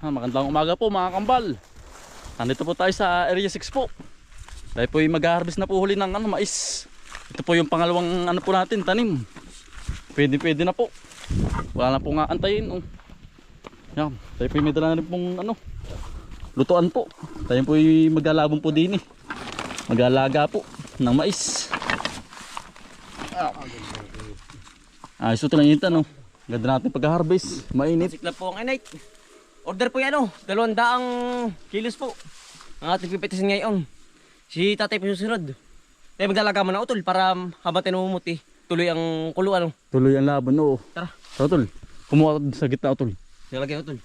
Magandang umaga po mga kambal. Nandito po tayo sa area 6 po. Dahil po yung mag-harvest na po huli ng mais. Ito po yung pangalawang po natin, tanim. Pwede na po. Wala na po nga antayin. Yan. Tayo po yung may dala na rin pong lutuan po. Tayo po yung mag-alabong po din mag-alaga po ng mais. Ayos ito lang yun tanong. Ganda natin pag-harvest. Mainit. Sikla po ang init. Order po yan 200 kilos po. Ang ating pipitisin ngayon. Si tatay po susunod. Tayo magdalaga mo na utol para habang tinumumuti. Tuloy ang kulo Tuloy ang laban, oo. Tara. So, utol. Kumuha sa gitna, utol. Nilagay utol.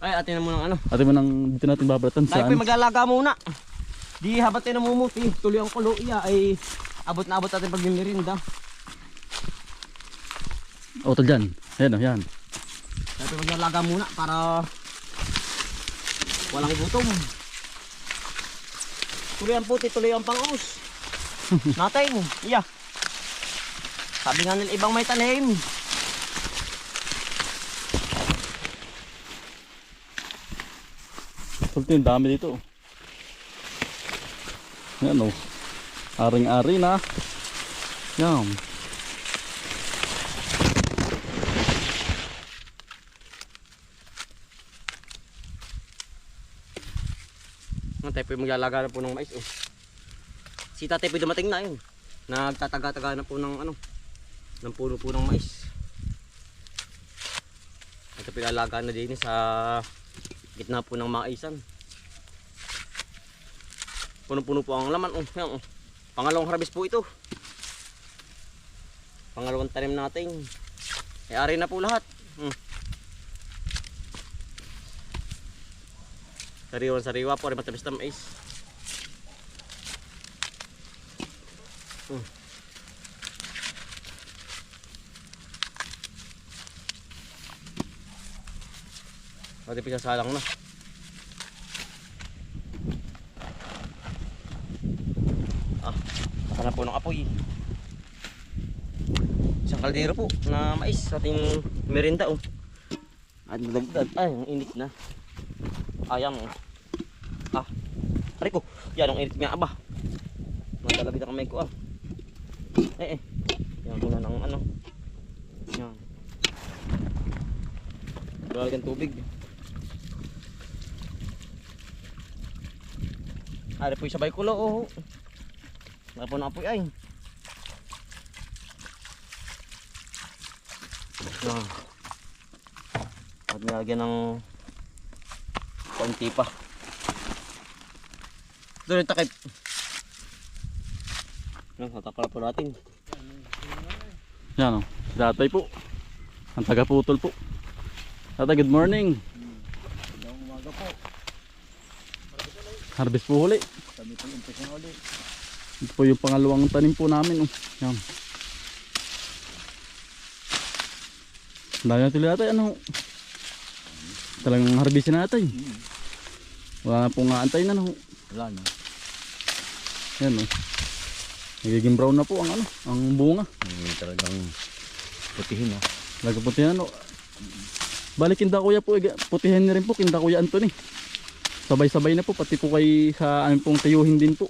Ay, atin na muna ng Atin mo nang dito natin babalatan tayo po magdalaga muna. Di habang tinumumuti. Tuloy ang kulo. Iya ay abot na abot natin pag mimirinda. Utol dyan. Ayan o, yan. Tayo po magdalaga muna para walang gutom. Tuloy ang puti, tuloy ang pangos. Natin, iya. Sabi nga nila ibang may tanim. Sultin, dami dito. Yan o. Aring-ari na. Yan. Tayo po maglalaga na po ng mais. Si tatay po dumating na yun. Nagtataga-taga na po ng ng puno po ng mais. Ito pinalaga na din sa gitna po ng maisan. Puno-puno po ang laman. Yan, pangalawang harvest po ito. Pangalawang tanim natin. Ay ari na po lahat. Sariwan-sariwa po rin matamis na mais. Pati pisasalang na. Saka na po ng apoy. Isang kaldero po na mais sa ating merinda. At nadagdag. Ay, ang init na. Ayan hari ko. Yan ang init nga aba. Madalabit ang kamay ko Yan muna ng Yan. Lalagyan tubig. Hari po yung sabay kulo Wala po na apoy ay. Yan. At nilagyan ng konti pa. Ito rin takip. Tatakala po natin. Yan o. Tatay po. Ang taga-putol po. Tatay, good morning. Magandang umaga po. Harvest po huli. Kami po umpisa na ulit. Ito po yung pangalawang tanim po namin. Yan. Dahil natin tatay. Talagang harvestin natin. Wala na pong aantay na Wala na. Yan nagiging brown na po ang bunga. Talagang putihin Talagang putihin Balik kinda kuya po, putihin na rin po kinda kuya Anthony. Sabay-sabay na po, pati po kay sa amin pong tayuhin din po.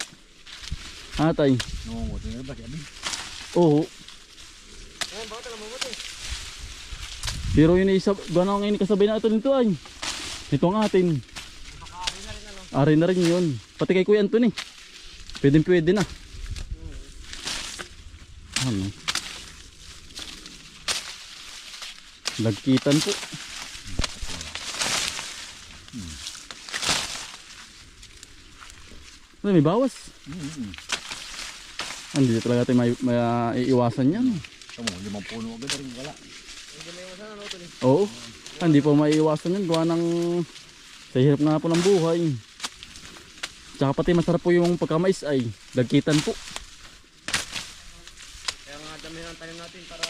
Atay. Nangunguti na ba siya? Oo. Ayan, bakit alam mo mo Pero yun gano'ng ini kasabay na ito nito ay. Ito ang atin. Ari na rin yun. Pati kay Kuya Anthony. Pwede na. Lagkitan po. May bawas. Hindi talaga tayo maiiwasan yan. Tama, 5 puno agad rin wala. Oo. Hindi po maiiwasan yan. Gawa ng sa hirap nga po ng buhay. Tsaka pati masarap po yung pagkamais ay lagkitan po. Kaya nga damihan ang tanim natin para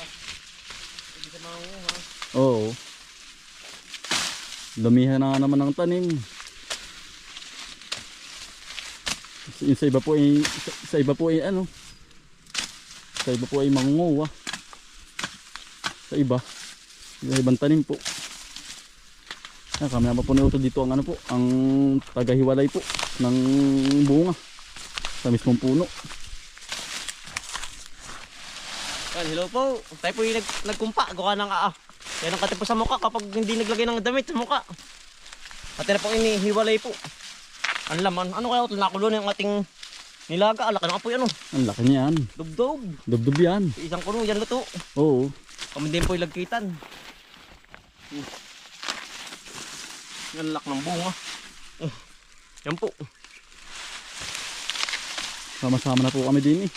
hindi sa mangunguha. Oo. Damihan na naman ng tanim. Sa iba po ay sa iba po ay mangunguha. Sa ibang tanim po. Kami naman po ni Utol dito ang ano po, ang tagahiwalay po ng bunga sa mismong puno. Yan, hello po. Tayo po yung nagkumpa. Gawa ng yan ang katipo sa mukha kapag hindi naglagay ng damit sa mukha. At na po inihiwalay po. Ang laman. Ano kaya Utol? Nakulo na yung ating nilaga. Alaka na po yan. Ang laki niyan. Dubdob. Dubdub yan. Isang kuno. Yan luto. Oo. Kami din po yung lagkitan. Yan lak ng bunga. Yan po. Sama-sama na po kami din eh.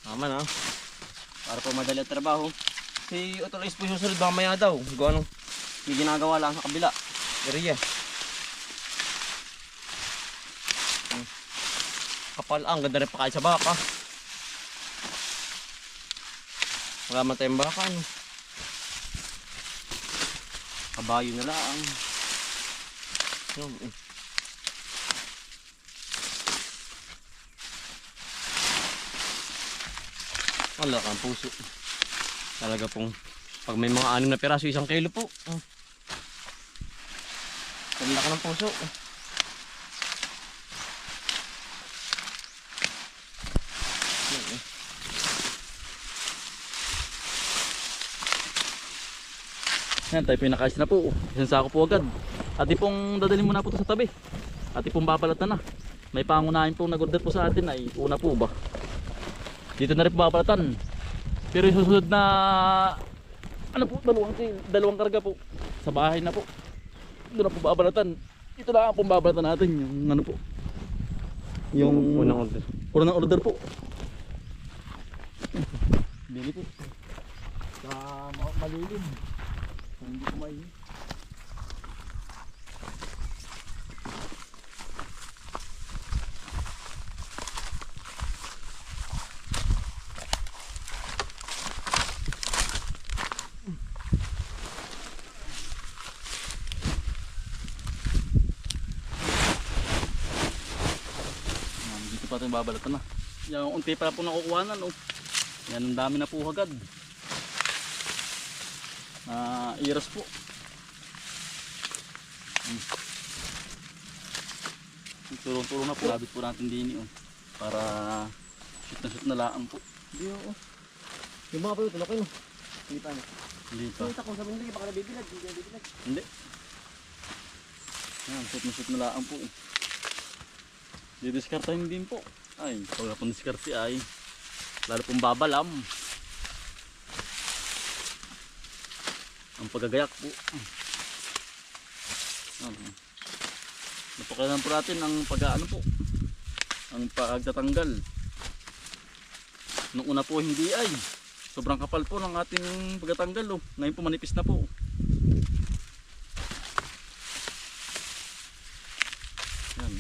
Tama na. Para po madali ang trabaho. Si Utol is po susunod mamaya daw. Gawa nung may ginagawa lang sa kabila. Area. Kapal ang ganda rin pa kahit sa baka. Wala man tayong baka. No? Kabayo na lang. Wala kang puso. Talaga pong pag may mga 6 na piraso, 1 kilo po. Wala ka ng puso. Yan, tayo pinakais na po. Isang sako po agad. At pong dadalhin muna po ito sa tabi. At pong babalatan na. May pangunahin pong nag-order po sa atin ay una po ba. Dito na rin po babalatan. Pero yung susunod na ano po, dalawang karga po. Sa bahay na po. Doon na po babalatan. Ito na po babalatan natin. Yung ano po. Yung unang order po. Bili po. Sa malilim. Hindi ko may dito pa ito yung babalatan na. Yung unti pa po nakukuhanan. Oh. Yan ang dami na po agad. Iras po. Tulong-tulong na po. Labit po natin din yun. Para shoot na laang po. Hindi ako. Yung mga pa yun, tulak yun. Hindi pa. Hindi pa. Kita ko sa mga baka nabibilag. Hindi nabibilag. Hindi. Yan, shoot na laang po. Didiskartahin din po. Ay, pag pang diskarte ay lalo pong babalam. Ang paggagayak po. Napakailan po natin ang pag-ano po. Ang pagtatanggal. Nung una po hindi ay. Sobrang kapal po ng ating pagtatanggal. Oh. Ngayon po manipis na po. Yan.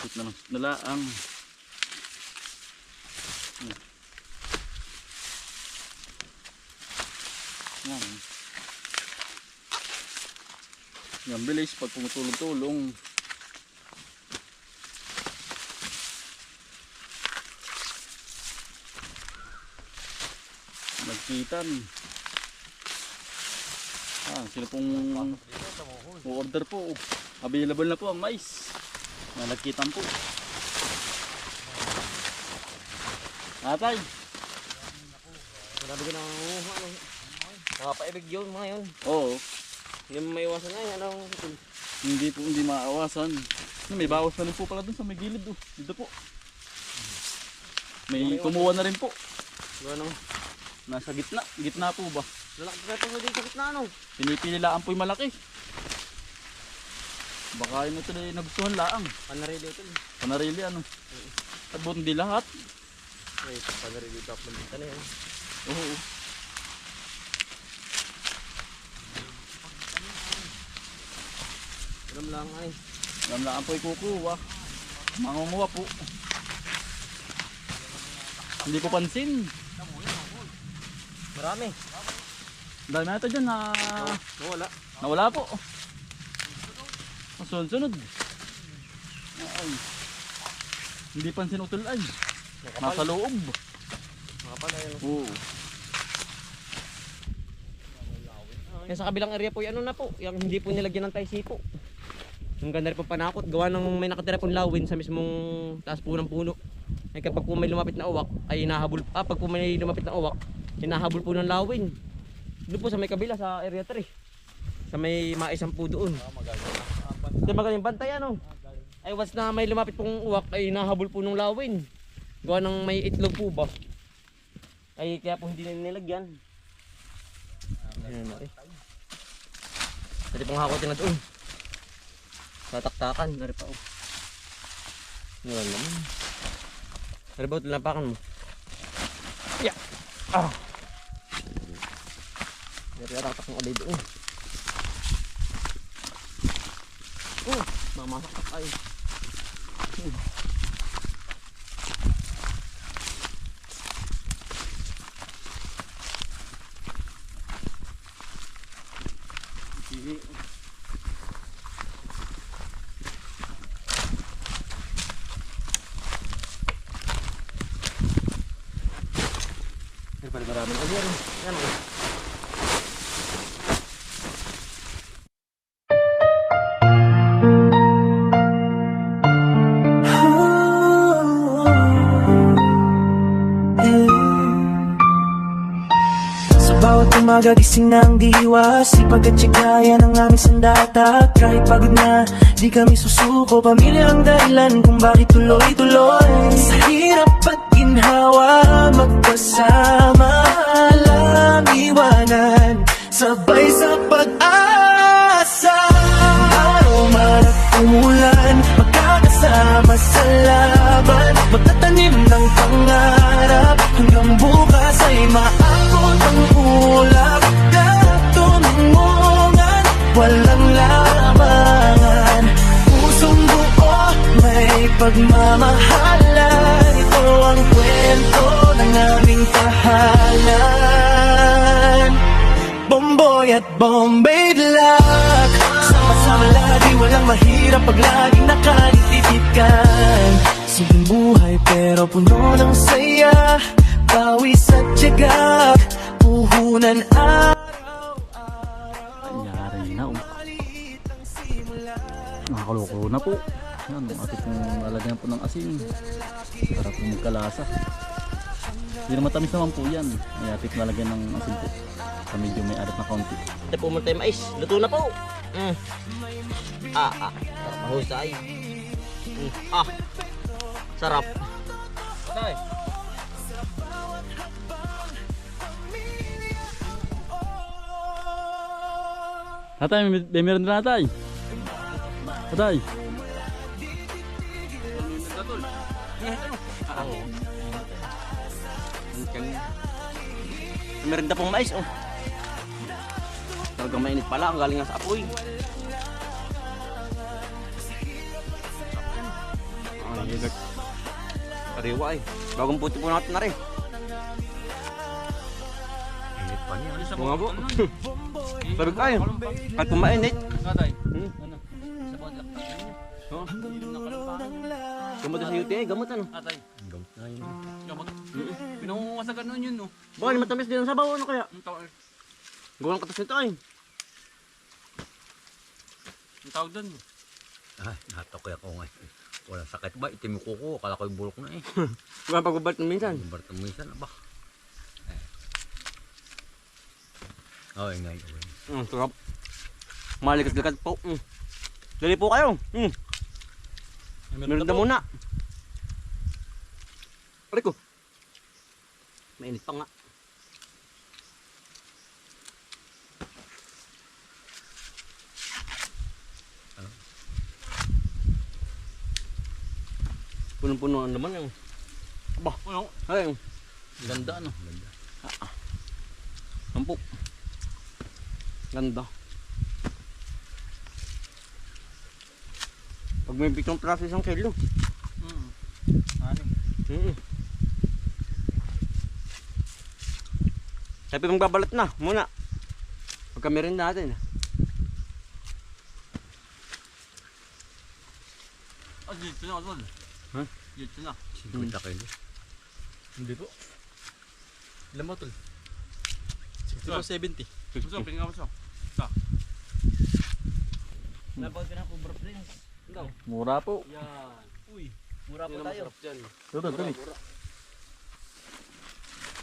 Shoot na lang. Nalaang. Yan. Yan, bilis pag pumutulong-tulong. Nagkitan. Sila pong order po. Available na po ang mais. Nagkitan po. Atay. Marami ka na nakapaibig yun mga yun. Oo. Hindi mo maiwasan na yan. Hindi maawasan. May bawas na rin po pala dun sa may gilid. Oh. Dito po. May kumuha na rin po. Ganun. Nasa gitna. Gitna po ba? Lalaki ka ito dito sa gitna ano. Pinipililaan po yung malaki. Baka yun ito na nagustuhan laang. Panarili ito. Panarili ano. At buti hindi lahat. Ay, panarili ito. Pandita na yan. Oo. Alam lang ay. Alam laang po ikukuha. Mangunguha po. Hindi ko pansin. Marami. Dahil na ito dyan na Wala. nawala po. Sunod-sunod. Ay. Hindi pansin utol ay. Nasa loob. Nakapal ay. Oo. Yan sa kabilang area po, ano na po, yung hindi po nilagyan ng tie po. Yung ganda rin po panakot, gawa ng may nakatira pong lawin sa mismong taas po ng puno. Ay kapag po may lumapit na uwak, ay hinahabol, pag po may lumapit na uwak, hinahabol po ng lawin. Doon po sa may kabila, sa area 3. Sa may maisang po doon. Ito magaling bantay ano. Ay once na may lumapit pong uwak, ay hinahabol po ng lawin. Gawa ng may itlog po ba. Ay kaya po hindi na nilagyan. Ayan na eh. Pwede pong hakotin na doon. Tataktakan, nari pa oh. Wala naman. Nari ba ito lampakan mo? Yeah! Ah! Nari tataktak ng ulit doon. Mamasak ay. Daripada maraming ulir. Yan o. Bawat umaga gising ng diwa, sipag at tsigaya ng aming sandata. Kahit pagod na, di kami susuko. Pamilya ang dahilan kung bakit tuloy-tuloy. Sa hirap at ginhawa, magkasama, alam iwanan, sabay sa pag-asa. Araw man at umulan, magkakasama sa laban, magtatanim ng pangarap, hanggang bukas ay maabot ang ulap. Lahat tumungan, walang lamangan, pusong buo, may pagmamahalan. Ito ang kwento ng aming tahanan. Bomboy at Bombay Black, sama-sama lagi, walang mahirap pag laging nakalitipikan. Simpleng buhay pero puno ng saya, pawis at tiyaga, puhunan araw-araw. Nangyari na nakakaloko na po. Yan, ating pong lalagyan po ng asin para po magkalasa. Hindi na matamis naman po yan. Ay ating lalagyan ng asin po sa medyo may arat na kaunti. Ito po muna tayo mais. Luto na po. Mahusay. Sarap. Patay. Natay, may meron na natay. Natay. Meron na pong mais oh. Talagang mainit pala, ang galing nga sa apoy. Kariwa eh. Bagong puti po natin na rin. Init pa niya. Mga po. Pero kayo. Kahit kung mainit. Natay. Gamot sa UTI, gamot ano? Natay. Gamot na yun. Gamot. Pinangungasagan nun yun no. Baka ni matamis din ang sabaw, ano kaya? Ang tawag. Gawang katas nito ay. Ang tawag doon. Ay, natakoy ako ngayon. Walang sakit ba? Itim yung kuko. Kala ko yung bulok na eh. Gawang pagbabat ng minsan. Barta mo isa na ba? Oh, ingay. Sarap. Malikat-likat po. Dali po kayo. Meron na muna. Aray ko. Mainit pa nga. Punong-puno ang laman yung. Aba, ano? Ay, Ganda ano. Ganda. sampu. Ganda. Pag may 7 praso 1 kilo. Sabi mong babalot na muna. Pagka meron natin. Dito na tol. Ha? Dito na. 50 kilo. Hindi po. Ilan mo tol? 60 o 70? Gusto, pinga mo siya. Napag ka na po, bro, Prince. Ikaw. Mura po. Yan. Uy, mura po tayo. Dudol, tuloy.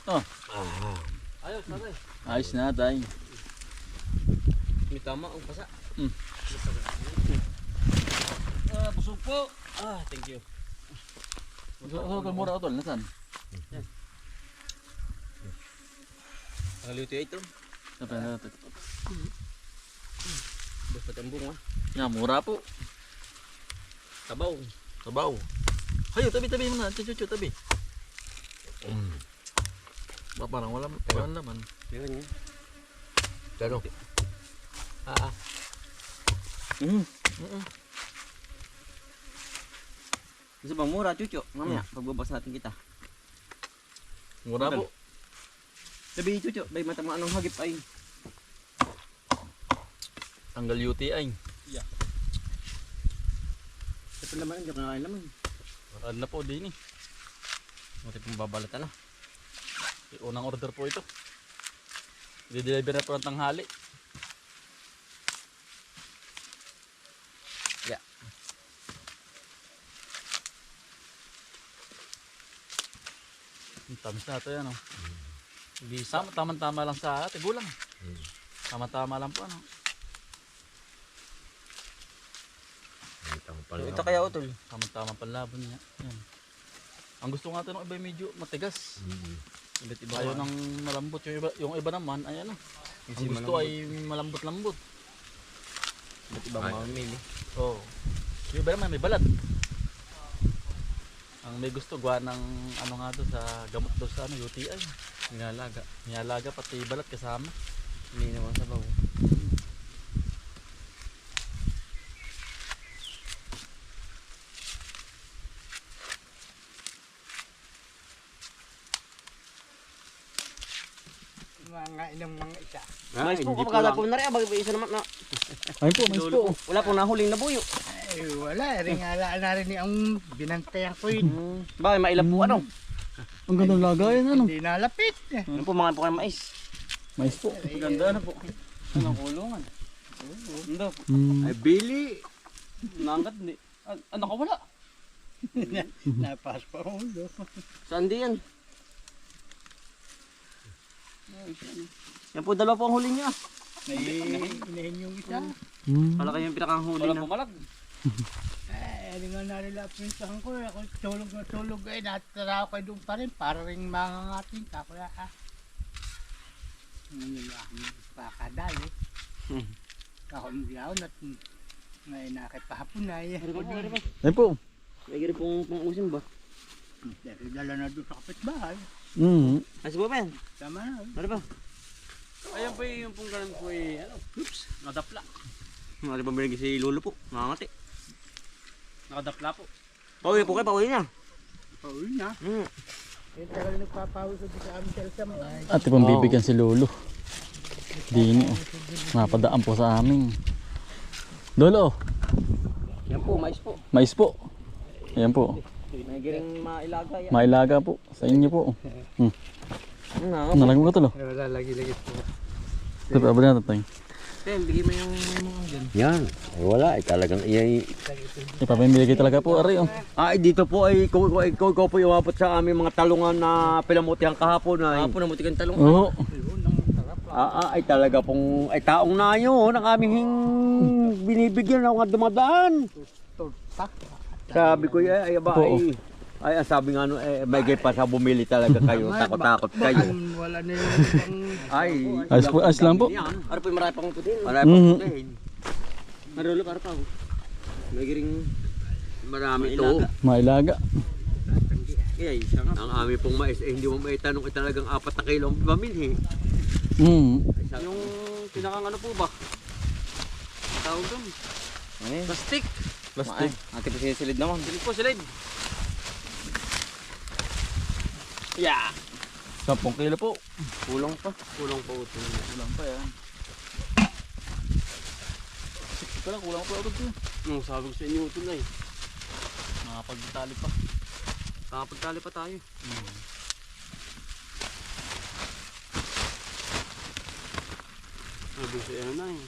Oh, Ayos, tatay. ayos na tayo. May tama ang pasa. Mm. Busog po. Thank you. Mura utol, nasan? Nakaluto ito. Basta tambong Yan, mura po. Tabaw. Sabaw. Hayo, tabi-tabi mo na. Chuchu, tabi. Ba, parang walang laman. Yan yan. Pero, Gusto bang mura, Chucho? Mamaya, pagbabas natin kita. Mura po. Sabi, Chucho, bay matama anong hagip ay. Tanggal UTI. Ito naman, hindi ko nakain naman. Maraan na po din eh. Buti pong babalatan na. Unang order po ito. I-deliver na po ng tanghali. Yeah. Ang tamis na ito yan. Oh. Tama-tama lang sa ate. Gulang. Tama-tama lang po. Ano. Ito kaya utol. Tama-tama panlabon niya. Yan. Ang gusto nga ito ng iba medyo matigas. Iba't iba. Ayaw ng malambot. Yung iba naman ay ano. Ang gusto ay malambot-lambot. Iba't iba mga mamili. Oo. Yung iba naman may balat. Ang may gusto gawa ng ano nga doon sa gamot doon sa ano, UTI. Nilalaga. Niyalaga pati balat kasama. Hindi naman sabaw. Mga ilang mga isa. Mais po, kapag po na rin. Bagay isa naman na. Ayun po, mais po. Wala pong nahuling na buyo. Ay, wala. Ringala na rin ang binantayan ko yun. Bakit mailap po ano? Ang gandang lagayan ano. Hindi nalapit. Ano po mga po kayo mais? Mais po. Ang ganda na po. Ano kulungan? Ano po? ay Billy. Nangat hindi. Ano ka wala? Napas pa ulo. Saan di yan? Yan po dalawa po ang huli niya. Inahin yung isa. Kala kayo yung pinakang huli na. Pumalag. Ay, nga narilapisahan ko. Ako tulog na tulog. Eh, natara ko doon pa rin. Para rin mga ngating. Kaya ano lang. Pakadali. Ako mulaw at ngayon nakipahapon na yan. Ayun po. May gari pong usin ba? Dahil dala na doon sa kapitbahay. Asi po ba yan? Tama na. Ano ba? Ayun po yung pong ganun po ano, oops, nadapla. Ano ba binigay si Lolo po? Nangangati. Nakadapla po. Pauwi po kayo, pauwi niya. Pauwi na. Yung tagal nagpapawis sa amin sa mga. Ate pong bibigyan si Lolo. Dini oh. Mapadaan po sa amin. Lolo, Yan po, mais po. mais po. Ayan po. May giring mailaga yan. Mailaga po. Sa inyo po. Nalagyan mo ka tulo. Wala, lagi-lagi po. Ito pa, abali natin tayo. Ten, bigay mo yung mga dyan. Yan. Ay, wala. Ay, talagang iyay. Ipapamili kayo talaga po, Ari. Oh. Ay, dito po ay ikaw po umabot sa aming mga talungan na pinamutihan kahapon ay. Ako na muti kang talong. Oo. Ay talaga pong ay taong na yun ang aming binibigyan ng mga dumadaan. Sabi ko ay aba ay ang sabi nga no may gay pa sa bumili talaga kayo. Takot-takot kayo. Wala na yung Ay. Ayos lang po. Ano po yung marami pang putin? Marami pang putin. Marulo para pa. May giring Marami to. Mailaga. kaya isa nga. Ang aming pong mais hindi mo maitanong talagang 4 na kilo ang pamilhi. Yung pinakang ano po ba? Tawag doon. Plastic. Plastic. Ate po sinisilid naman. Silid po, silid. Yeah. 10 kilo po. Kulang pa. Kulang pa ito. Kulang pa yan. Kulang pa ito. Nung sabi ko sa inyo ito na eh. Nakapagtali pa. Kakapagtali pa tayo. Sabi sa ano na eh.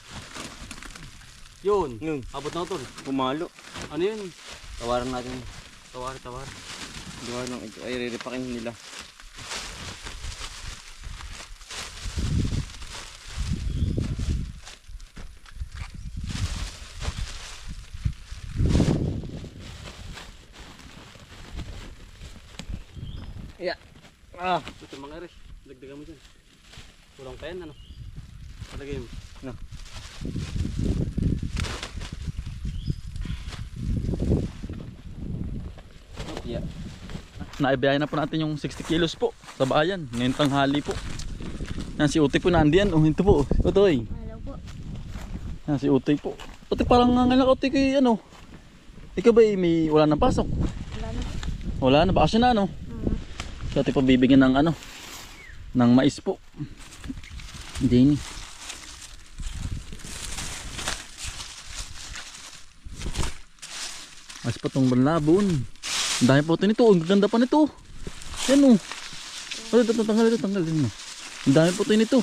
Yun. Yun. Abot na utol. Pumalo. Ano yun? Tawaran natin. Tawar. Gawa ng ito ay riripakin nila. Yeah. Ah, Ito mga res. Dagdagan mo dyan. Kulang pa yan ano. Palagay mo. yeah. Naibiyahin na po natin yung 60 kilos po sa bayan. Ngayon tanghali po. Yan si Utoy po nandiyan. Oh, ito po. Utoy. Hello po. Yan si Utoy po. Utoy parang nangalak Utoy kay ano. Ikaw ba may wala nang pasok? Wala na po. Wala na. Bakasyon na ano. So ito po bibigyan ng ano. Ng mais po. Hindi ni. Mais pa tong banlabon. Ang dami po ito nito. Ang ganda pa nito. Yan o. Tanggal mo. Ang dami po ito nito.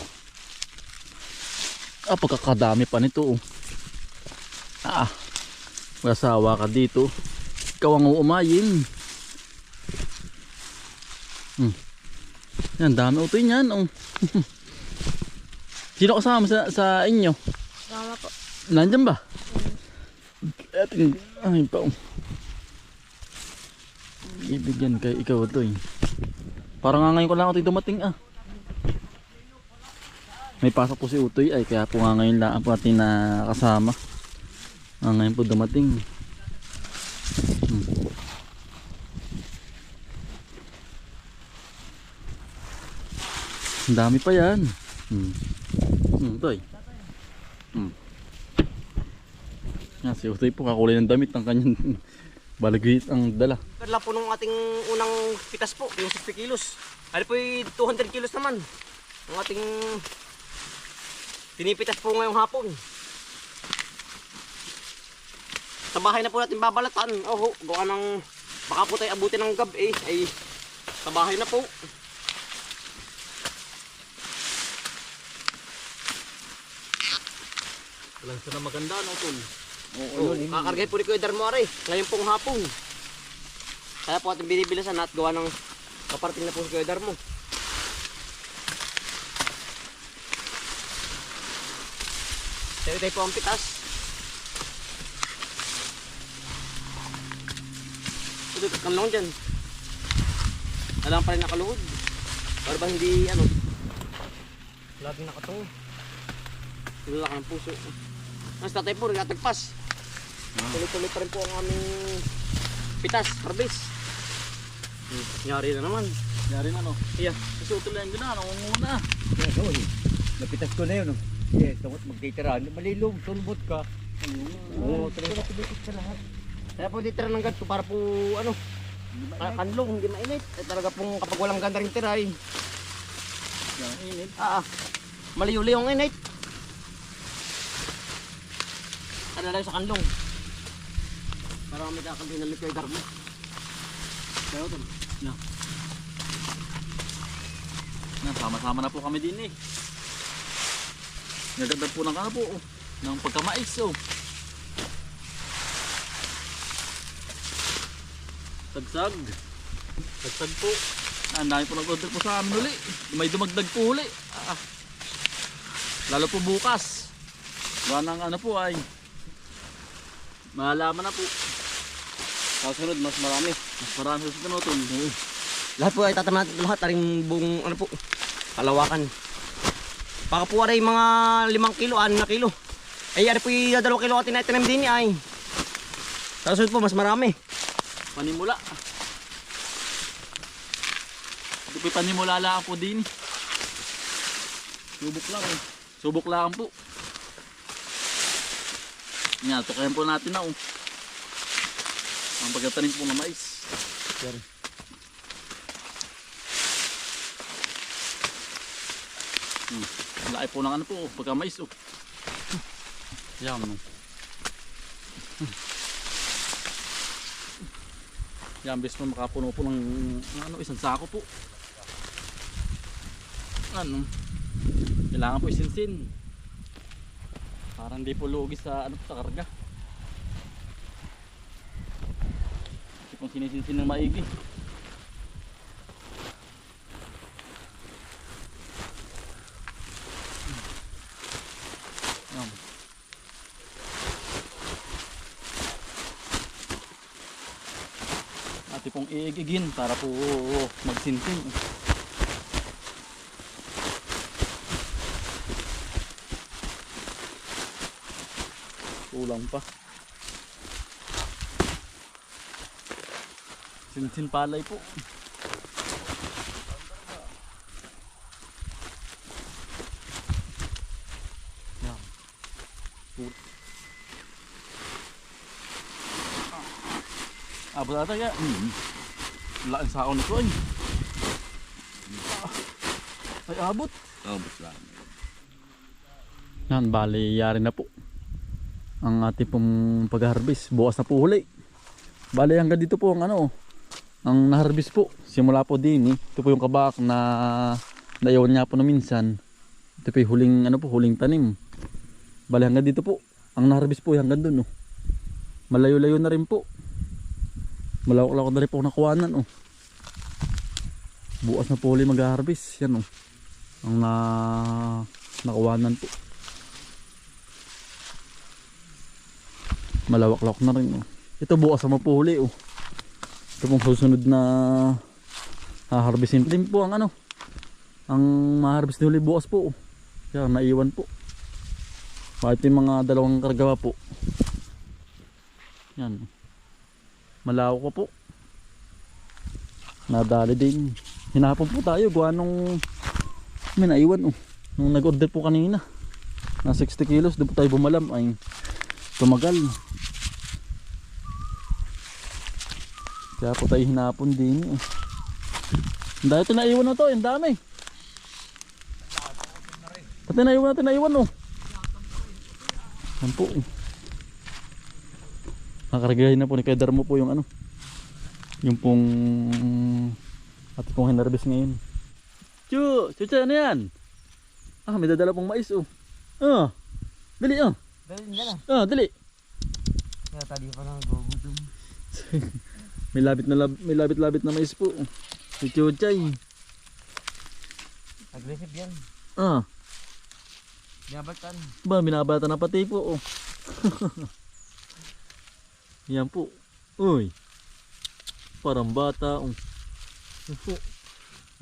Ah, pagkakadami pa nito. Ah, masawa ka dito. Ikaw ang uumayin. Yan, dami ito yan. Oh. Sino kasama sa inyo? Tama po. Nandyan ba? Ay pa. Ibigyan kay ikaw ito eh. Parang nga ngayon ko lang ito dumating ah. May pasok po si Utoy ay kaya po nga ngayon lang po natin nakasama. Ngayon po dumating. Ang dami pa yan. Utoy. Yan si Utoy po kakulay ng damit ng kanyang balagwit ang dala. Kadla po nung ating unang pitas po, yung 60 kilos. Ano po yung 200 kilos naman. Ang ating pinipitas po ngayong hapon. Sa bahay na po natin babalatan. Oh, gawa ng baka po tayo abutin ng gabi ay sa bahay na po. Walang sana maganda no tol. Oo, kakargay po ni Kuya Darmore ngayon pong hapon. Kaya po ating binibilisan at gawa ng kaparating na po si Kuya Darmo. Tayo po ang pitas. Ito, kanlong dyan. Alam pa rin nakaluhod. Para ba hindi ano, laging nakatungo. Tulala ka ng puso. Ang tatay po, nagtatagpas. Tuloy-tuloy pa rin po ang aming pitas, harvest. Nyari na naman. Yari na no. Iya. Kasi utol lang gina, nangunguna. Napitas ko na yun. Oh. Yes, tungkol magtitira. Malilong, tulbot ka. Oo, tuloy-tuloy sa lahat. Kaya po ditira ng ganito para po ano, kanlong, hindi mainit. Talaga pong kapag walang ganda rin tira ay Init. maliw-liw ang init. Ano lang sa kanlong. Para kami kakandi ng Kuya Darmo. Kaya utol. Sama-sama na po kami din eh. Nagdagdag po ng ano po oh. Ng pagkamais oh. Tagsag po. Ang dami po nag-order po sa amin uli. May dumagdag po uli. Lalo po bukas. Gawa ng ano po ay malaman na po. Kasunod mas marami. Mas marami sa sunod tol. Lahat po ay tatama natin lahat aring buong ano po, kalawakan. Baka po aray mga 5 kilo, 6 na kilo. Ay ari po yung 2 kilo atin na itinim din ay. Kasunod po mas marami. Panimula. Ito po panimula lang po din. Subok lang eh. Subok lang po. Yan, tukayan po natin na oh. Ang pagkatanim po ng mais. Sorry. Laki po ng ano po, pagka mais oh. Yan no. Yan, best mo makapuno po ng ano, isang sako po. Ano, kailangan po isinsin. Parang di po lugi sa ano sa karga. Kasi kung sinisinsin ng maigi. Yan. Ate pong iigigin para po magsinsin. Kulang pa. Sinsin palay po. Yan. Abot ata kaya. Laking sao nito ay. Ay abot. Ubus lang. Yan, bali yari na po ang ating pong pag-harvest. Bukas na po huli. Bali hanggang dito po ang ano, ang na-harvest po. Simula po din eh. Ito po yung kabak na naiwan niya po na minsan. Ito po yung huling ano po, huling tanim. Bali hanggang dito po. Ang na-harvest po hanggang doon oh. Malayo-layo na rin po. Malawak-lawak na rin po nakuhanan oh. Bukas na po huli mag-harvest. Yan oh. Ang nakuhanan po. Malawak-lawak na rin oh. Ito bukas na mapuhuli oh. Ito pong susunod na harvestin din po ang ano. Ang ma-harvest huli bukas po oh. Kaya naiwan po. Kahit yung mga dalawang kargawa po. Yan. Malawak pa po. Nadali din. Hinapon po tayo gawa nung may naiwan oh. Nung nag-order po kanina na 60 kilos doon po tayo bumalam ay tumagal. Kaya po tayo hinapon din eh. Dahil ito naiwan na to, ang dami. Pati naiwan oh. Yan po. Nakaragahin na po ni Kedar mo po yung ano. Yung pong at pong hinarbis ngayon. Chucha ano yan? Ah, may dadala pong mais oh. Ah, dali oh. Dali na. Ah, dali. Kaya tadi pa lang gugutom. May labit na mais po. Si Chuchay. Aggressive yan. Ah, Binabatan. ba binabata na pati po oh. Yan po. Uy. Parang bata oh. Yan po.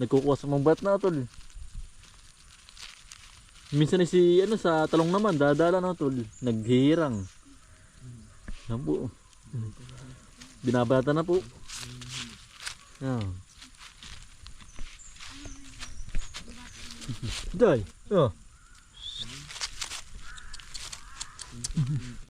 Nagkukuha sa mga bat na tol. Minsan si ano sa talong naman dadala na tol. Naghihirang. Yan po. Binabata na po. Yan. Day. Oh.